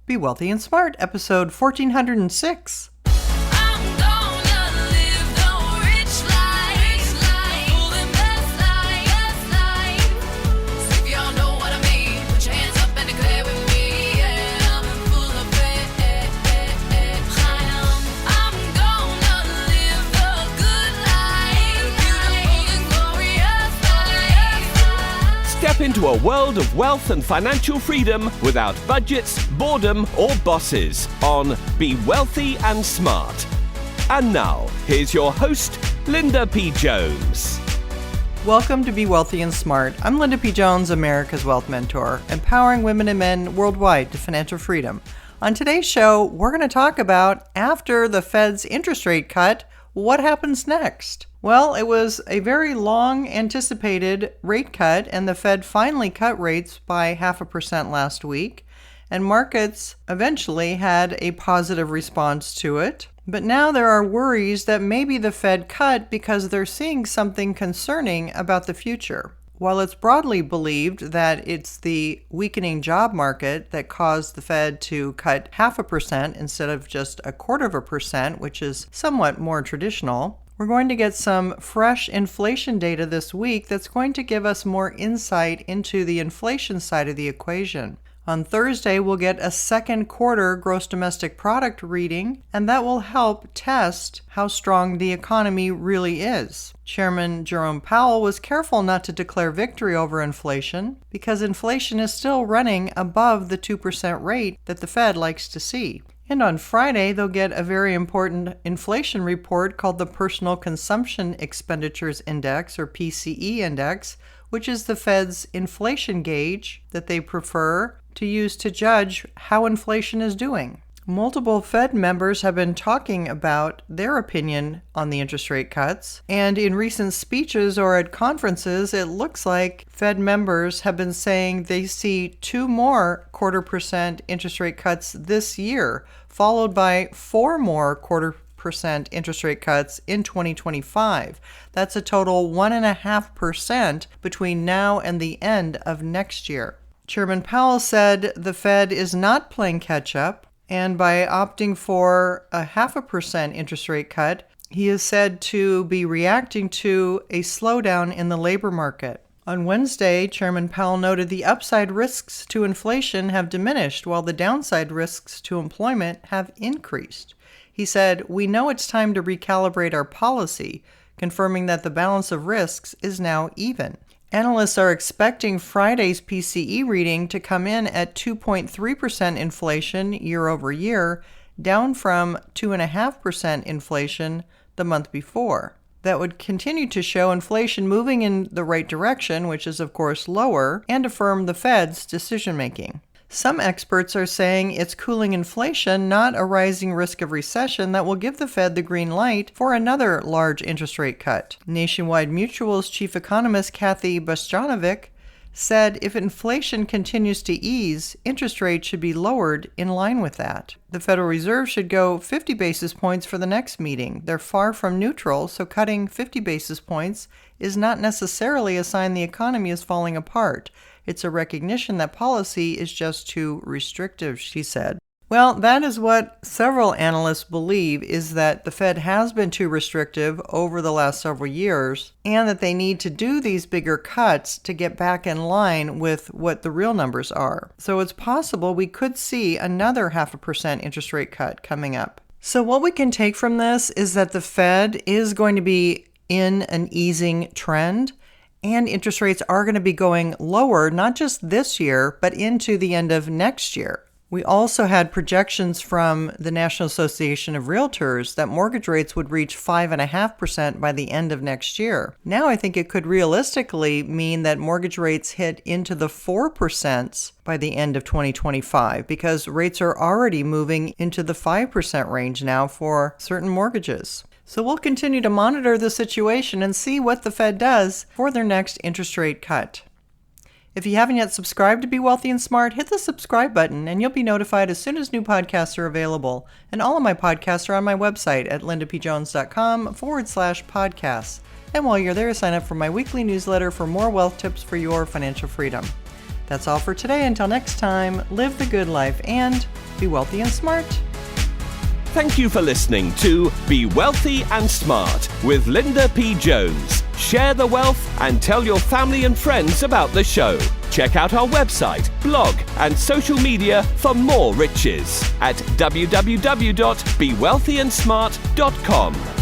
Be Wealthy and Smart, episode 1406. Step into a world of wealth and financial freedom without budgets, boredom, or bosses on Be Wealthy and Smart. And now, here's your host, Linda P. Jones. Welcome to Be Wealthy and Smart. I'm Linda P. Jones, America's Wealth Mentor, empowering women and men worldwide to financial freedom. On today's show, we're going to talk about after the Fed's interest rate cut, what happens next? Well, it was a very long anticipated rate cut, and the Fed finally cut rates by 0.5% last week, and markets eventually had a positive response to it. But now there are worries that maybe the Fed cut because they're seeing something concerning about the future. While it's broadly believed that it's the weakening job market that caused the Fed to cut 0.5% instead of just 0.25%, which is somewhat more traditional, we're going to get some fresh inflation data this week that's going to give us more insight into the inflation side of the equation. On Thursday, we'll get a second quarter gross domestic product reading, and that will help test how strong the economy really is. Chairman Jerome Powell was careful not to declare victory over inflation because inflation is still running above the 2% rate that the Fed likes to see. And on Friday, they'll get a very important inflation report called the Personal Consumption Expenditures Index, or PCE Index, which is the Fed's inflation gauge that they prefer to use to judge how inflation is doing. Multiple Fed members have been talking about their opinion on the interest rate cuts, and in recent speeches or at conferences, it looks like Fed members have been saying they see 2 more 0.25% interest rate cuts this year, followed by 4 more 0.25% interest rate cuts in 2025. That's a total 1.5% between now and the end of next year. Chairman Powell said the Fed is not playing catch-up, and by opting for a 0.5% interest rate cut, he is said to be reacting to a slowdown in the labor market. On Wednesday, Chairman Powell noted the upside risks to inflation have diminished while the downside risks to employment have increased. He said, "We know it's time to recalibrate our policy," confirming that the balance of risks is now even. Analysts are expecting Friday's PCE reading to come in at 2.3% inflation year over year, down from 2.5% inflation the month before. That would continue to show inflation moving in the right direction, which is of course lower, and affirm the Fed's decision-making. Some experts are saying it's cooling inflation, not a rising risk of recession, that will give the Fed the green light for another large interest rate cut. Nationwide Mutual's chief economist Kathy Bostjanovic said if inflation continues to ease, interest rates should be lowered in line with that. The Federal Reserve should go 50 basis points for the next meeting. They're far from neutral, so cutting 50 basis points is not necessarily a sign the economy is falling apart. It's a recognition that policy is just too restrictive, she said. Well, that is what several analysts believe, is that the Fed has been too restrictive over the last several years, and that they need to do these bigger cuts to get back in line with what the real numbers are. So it's possible we could see another 0.5% interest rate cut coming up. So what we can take from this is that the Fed is going to be in an easing trend, and interest rates are going to be going lower, not just this year, but into the end of next year. We also had projections from the National Association of Realtors that mortgage rates would reach 5.5% by the end of next year. Now I think it could realistically mean that mortgage rates hit into the 4% by the end of 2025, because rates are already moving into the 5% range now for certain mortgages. So we'll continue to monitor the situation and see what the Fed does for their next interest rate cut. If you haven't yet subscribed to Be Wealthy and Smart, hit the subscribe button and you'll be notified as soon as new podcasts are available. And all of my podcasts are on my website at lindapjones.com/podcasts. And while you're there, sign up for my weekly newsletter for more wealth tips for your financial freedom. That's all for today. Until next time, live the good life and be wealthy and smart. Thank you for listening to Be Wealthy and Smart with Linda P. Jones. Share the wealth and tell your family and friends about the show. Check out our website, blog, and social media for more riches at www.bewealthyandsmart.com.